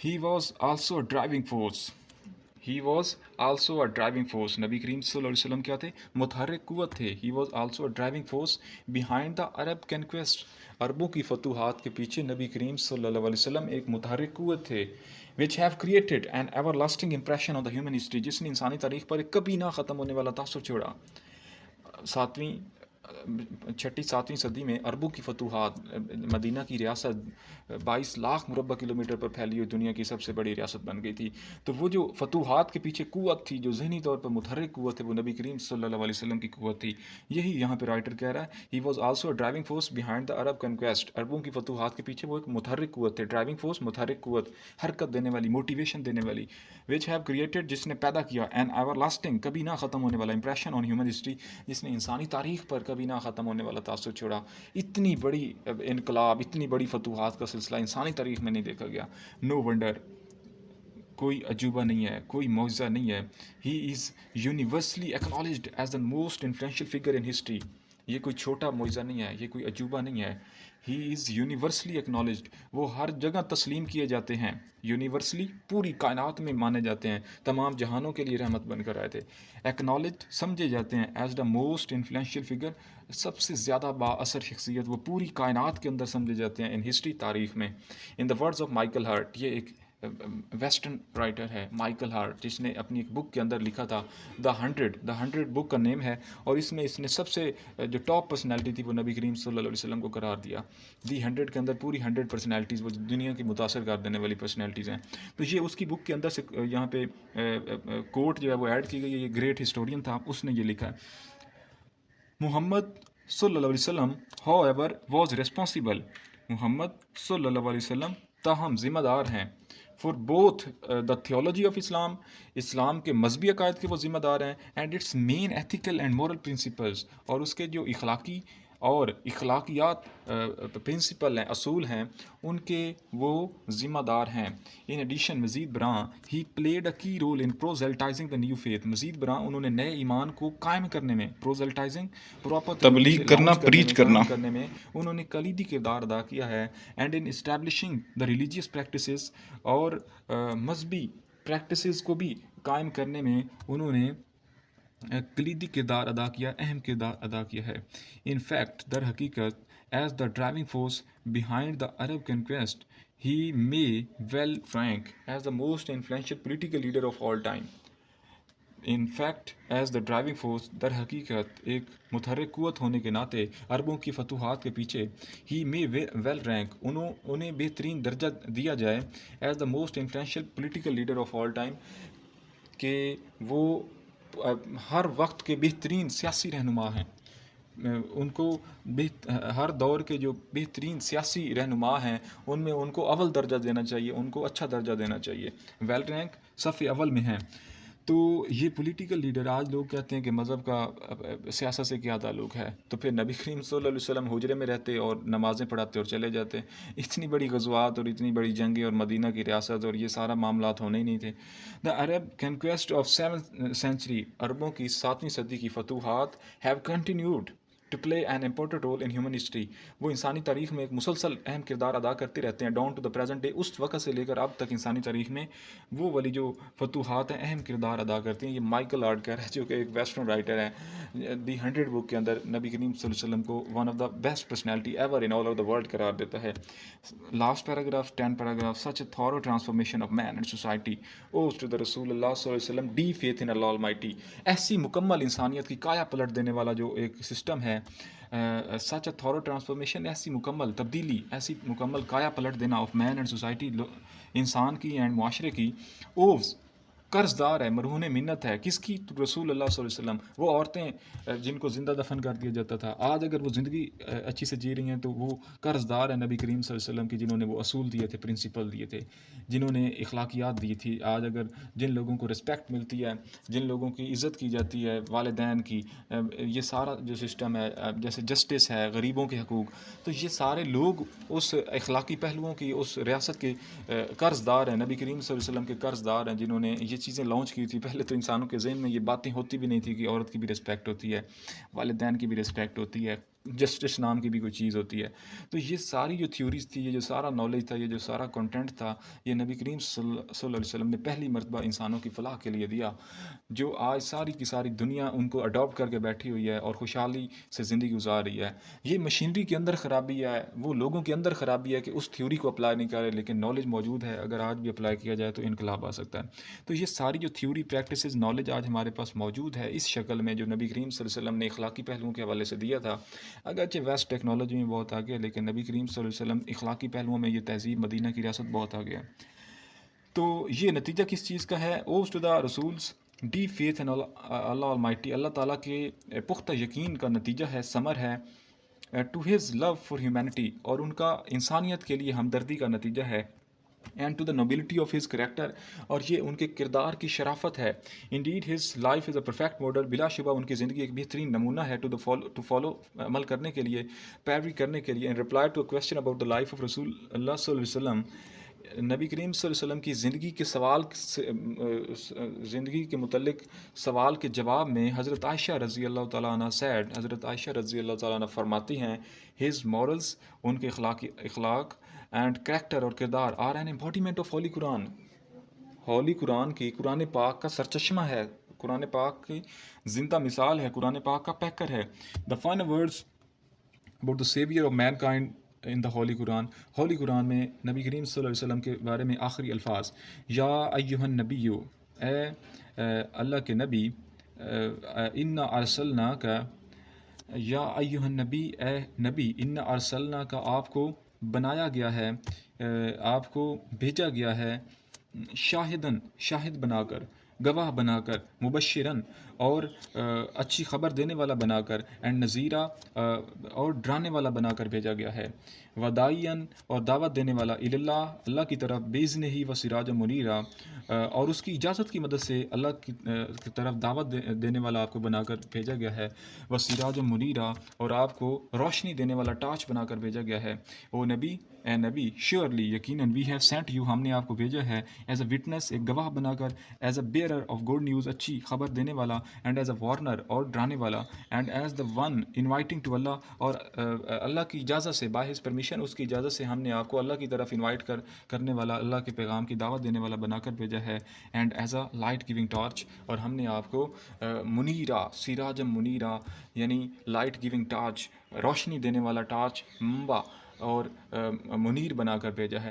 He was also a driving force. He was also a driving force. नबी करीम सल्लल्लाहु अलैहि वसल्लम क्या थे? मुतहर्रिक कुव्वत थे. He was also a driving force behind the Arab conquest. अरबों की फतूहात के पीछे नबी करीम सल्लल्लाहु अलैहि वसल्लम एक मुतहर्रिक कुव्वत थे. Which have created an everlasting impression on the human history. जिसने इंसानी तारीख पर एक कभी ना ख़त्म होने वाला तासुर छोड़ा. सातवीं छठी सातवीं सदी में अरबों की फतूहात, मदीना की रियासत 22 लाख मुरबा किलोमीटर पर फैली हुई दुनिया की सबसे बड़ी रियासत बन गई थी. तो वो जो फतूहात के पीछे कुव्वत थी, जो ज़हनी तौर पर मुतहर्रिक कुव्वत है, वो नबी करीम सल्लल्लाहु अलैहि वसल्लम की कुव्वत थी. यही यहाँ पे राइटर कह रहा है, he was also a driving force behind the Arab conquest. अरबों की फतूहात के पीछे वो एक मुतहर्रिक कुव्वत थे. ड्राइविंग फोर्स, मुतहर्रिक कुव्वत, हरकत देने वाली, मोटिवेशन देने वाली. विच हैव क्रिएटेड, जिसने पैदा किया, एन एवर लास्टिंग, कभी ना ख़त्म होने वाला, इंप्रेशन ऑन ह्यूमन हिस्ट्री, जिसने इंसानी तारीख पर कभी ना ख़त्म होने वाला तासुर छोड़ा. इतनी बड़ी इनकलाब, इतनी बड़ी फतूहात का सिलसिला इंसानी तारीख में नहीं देखा गया. नो वंडर, कोई अजूबा नहीं है, कोई मौजज़ा नहीं है. He is universally acknowledged as the most influential figure in history. ये कोई छोटा मौजज़ा नहीं है, ये कोई अजूबा नहीं है. ही इज़ यूनिवर्सली एक्नॉलेज्ड, वो हर जगह तस्लीम किए जाते हैं. यूनिवर्सली, पूरी कायनात में माने जाते हैं, तमाम जहानों के लिए रहमत बनकर आए थे. एक्नॉलेज, समझे जाते हैं, as the most influential figure, सबसे ज़्यादा बाअसर शख्सियत वो पूरी कायनात के अंदर समझे जाते हैं इन हिस्ट्री, तारीख में. In the words of Michael Hart, ये एक वेस्टर्न राइटर है माइकल हार्ट, जिसने अपनी एक बुक के अंदर लिखा था द हंड्रेड बुक का नेम है. और इसमें इसने सबसे जो टॉप पर्सनैलिटी थी वो नबी करीम सल्लल्लाहु अलैहि वसल्लम को करार दिया. दी 100 के अंदर पूरी 100 पर्सनैलिटीज़, वो दुनिया की मुतासर कर देने वाली पर्सनैलिटीज़ हैं. तो ये उसकी बुक के अंदर से यहाँ पे कोट जो है वो ऐड की गई है. ये ग्रेट हिस्टोरियन था, उसने ये लिखा है, मुहम्मद सल्लल्लाहु अलैहि वसल्लम हाउएवर वाज रिस्पॉन्सिबल. मुहम्मद सल्लल्लाहु अलैहि वसल्लम ताहम ज़िम्मेदार हैं for both the theology of Islam, इस्लाम के मजहबी अकायद के वो ज़िम्मेदार हैं, and its main ethical and moral principles, और उसके जो इखलाकी और इखलाकियात प्रिंसिपल हैं, असूल हैं, उनके वो ज़िम्मेदार हैं. इन एडिशन मज़ीद बरां ही played a key role in proselytizing the new faith. मज़ीद बरां उन्होंने नए ईमान को कायम करने में, प्रोजेल्टाइजिंग प्रॉपर तबलीग करना, प्रीच करना, करने में उन्होंने कलीदी किरदार अदा किया है. And in establishing the religious practices, और मजहबी प्रैक्टिसेस को भी कायम करने में उन्होंने कलीदी किरदार अदा किया, अहम किरदार अदा किया है. इन फैक्ट, दर हकीकत, as the driving force behind the Arab conquest, he may well rank as the most influential political leader of all time. In fact, as the driving force, दर हकीकत एक मुतहर्रिक कुव्वत होने के नाते अरबों की फतूहात के पीछे, ही मे वेल रैंक, उन्हें बेहतरीन दर्जा दिया जाए, as the most influential political leader of all time, कि वो हर वक्त के बेहतरीन सियासी रहनुमा हैं. उनको हर दौर के जो बेहतरीन सियासी रहनुमा हैं उनमें उनको अव्वल दर्जा देना चाहिए, उनको अच्छा दर्जा देना चाहिए. वेल रैंक सफ़े अव्वल में हैं. तो ये पॉलिटिकल लीडर, आज लोग कहते हैं कि मज़हब का सियासत से क्या ताल्लुक़ है, तो फिर नबी करीम सल्लल्लाहु अलैहि वसल्लम हुजरे में रहते और नमाज़ें पढ़ाते और चले जाते. इतनी बड़ी गज़वात और इतनी बड़ी जंगें और मदीना की रियासत और ये सारा मामलात होने ही नहीं थे. The Arab conquest of 7th century, अरबों की 7वीं सदी की फतूहात, have continued to play an important role in human history. वो इंसानी तारीख में एक मुसलसल अहम किरदार अदा करते रहते हैं, down to the present day. उस वक्त से लेकर अब तक इंसानी तारीख में वो वाली जो फतूहात हैं अहम किरदार अदा करती हैं. ये माइकल आर्ट कह रहा है, जो कि एक वेस्टर्न राइटर है. दी 100 बुक के अंदर नबी करीम सल्लल्लाहु अलैहि वसल्लम को one of the best personality ever in all of the world करार देता है. Last paragraph, 10 paragraph, such A thorough transformation of man and society ओज टू द रसूलुल्लाह सल्लल्लाहु अलैहि वसल्लम D faith in Allah almighty. ऐसी मुकम्मल इंसानियत की काया पलट देने वाला जो एक सिस्टम है, सच अ थॉरो ट्रांसफॉर्मेशन, ऐसी मुकम्मल तब्दीली, ऐसी मुकम्मल काया पलट देना ऑफ मैन एंड सोसाइटी, इंसान की एंड माशरे की. ओव्स, कर्जदार है, मरहून मिन्नत है, किसकी? तो रसूल अल्लाह सल्लल्लाहु अलैहि वसल्लम. वो औरतें जिनको ज़िंदा दफन कर दिया जाता था, आज अगर वो ज़िंदगी अच्छी से जी रही हैं तो वो कर्जदार है नबी करीम सल्लल्लाहु अलैहि वसल्लम की, जिन्होंने वो असूल दिए थे, प्रिंसिपल दिए थे, जिन्होंने इखलाकियात दी थी. आज अगर जिन लोगों को रिस्पेक्ट मिलती है, जिन लोगों की इज़्ज़त की जाती है, वालिदैन की, ये सारा जो सिस्टम है, जैसे जस्टिस है, गरीबों के हकूक़, तो ये सारे लोग उस इखलाकी पहलुओं की, उस रियासत के कर्जदार हैं. नबी करीम सल्लल्लाहु अलैहि वसल्लम के कर्जदार हैं, जिन्होंने ये चीज़ें लॉन्च की थी. पहले तो इंसानों के ज़हन में ये बातें होती भी नहीं थी कि औरत की भी रिस्पेक्ट होती है, वालिदैन की भी रिस्पेक्ट होती है, جسٹس نام کی بھی کوئی چیز ہوتی ہے. تو یہ ساری جو تھیوریز تھی، یہ جو سارا نالج تھا، یہ جو سارا کنٹینٹ تھا، یہ نبی کریم صلی اللہ علیہ وسلم نے پہلی مرتبہ انسانوں کی فلاح کے لیے دیا، جو آج ساری کی ساری دنیا ان کو اڈاپٹ کر کے بیٹھی ہوئی ہے اور خوشحالی سے زندگی گزار رہی ہے. یہ مشینری کے اندر خرابی ہے، وہ لوگوں کے اندر خرابی ہے کہ اس تھیوری کو اپلائی نہیں کر رہے، لیکن نالج موجود ہے، اگر آج بھی اپلائی کیا جائے تو انقلاب آ سکتا ہے. تو یہ ساری جو تھیوری پریکٹسز نالج آج ہمارے پاس موجود ہے اس شکل میں، جو نبی کریم صلی اللہ علیہ وسلم نے اخلاقی پہلوؤں کے حوالے سے دیا تھا. اگرچہ ویسٹ ٹیکنالوجی میں بہت آگے، لیکن نبی کریم صلی اللہ علیہ وسلم اخلاقی پہلوؤں میں، یہ تہذیب مدینہ کی ریاست بہت آگے ہے. تو یہ نتیجہ کس چیز کا ہے؟ اوز ٹو دا رسولس the faith in Allah Almighty, اللہ تعالیٰ کے پختہ یقین کا نتیجہ ہے، ثمر ہے. To his love for humanity, اور ان کا انسانیت کے لیے ہمدردی کا نتیجہ ہے. And to the nobility of his character, اور یہ ان کے کردار کی شرافت ہے. Indeed his life is a perfect model, بلا شبہ ان کی زندگی ایک بہترین نمونہ ہے ٹو فالو، عمل کرنے کے لیے، پیروی کرنے کے لیے. In reply to a question about the life of رسول اللہ صلی اللہ علیہ وسلم، نبی کریم صلی اللہ علیہ وسلم کی زندگی کے سوال زندگی کے متعلق سوال کے جواب میں حضرت عائشہ رضی اللہ تعالیٰ عنہ سیڈ، حضرت عائشہ رضی اللہ تعالیٰ عنہ فرماتی ہیں، ہز مورلز، ان کے اخلاق اینڈ کریکٹر اور کردار are N امبوڈیمنٹ of holy Quran, holy قرآن کی، قرآن پاک کا سرچشمہ ہے، قرآن پاک کی زندہ مثال ہے، قرآن پاک کا پیکر ہے. The final words about the saviour of mankind in the holy Quran, holy قرآن میں نبی کریم صلی اللہ علیہ وسلم کے بارے میں آخری الفاظ، یا ایہا النبی، اے اللہ کے نبی، انا ارسلنا کا، یا ایہا النبی، اے نبی، انا ارسلنا کا، آپ کو بنایا گیا ہے، آپ کو بھیجا گیا ہے، شاہدن، شاہد بنا کر، گواہ بنا کر، مبشرن، اور اچھی خبر دینے والا بنا کر، اینڈ نذیرہ، اور ڈرانے والا بنا کر بھیجا گیا ہے، وداعین، اور دعوت دینے والا، اللہ، اللہ کی طرف، بیزن ہی و سراج منیرہ، اور اس کی اجازت کی مدد سے اللہ کی طرف دعوت دینے والا آپ کو بنا کر بھیجا گیا ہے، و سراج منیرہ، اور آپ کو روشنی دینے والا ٹارچ بنا کر بھیجا گیا ہے. او نبی، اے نبی، شیورلی، یقیناً، وی ہیو سینٹ یو، ہم نے آپ کو بھیجا ہے، ایز اے وٹنس، ایک گواہ بنا کر، as a bearer of good news, اچھی خبر دینے والا، اینڈ ایز اے وارنر، اور ڈرانے والا، and as the one inviting to Allah, اور اللہ کی اجازت سے، بائی ہز پرمیشن، اس کی اجازت سے ہم نے آپ کو اللہ کی طرف انوائٹ کرنے والا، اللہ کے پیغام کی دعوت دینے والا بنا کر بھیجا ہے. And as a light giving torch, اور ہم نے آپ کو منیرہ، سراجم منیرہ، یعنی لائٹ گیونگ ٹارچ، روشنی دینے والا ٹارچ، ممبا، اور منیر بنا کر بھیجا ہے.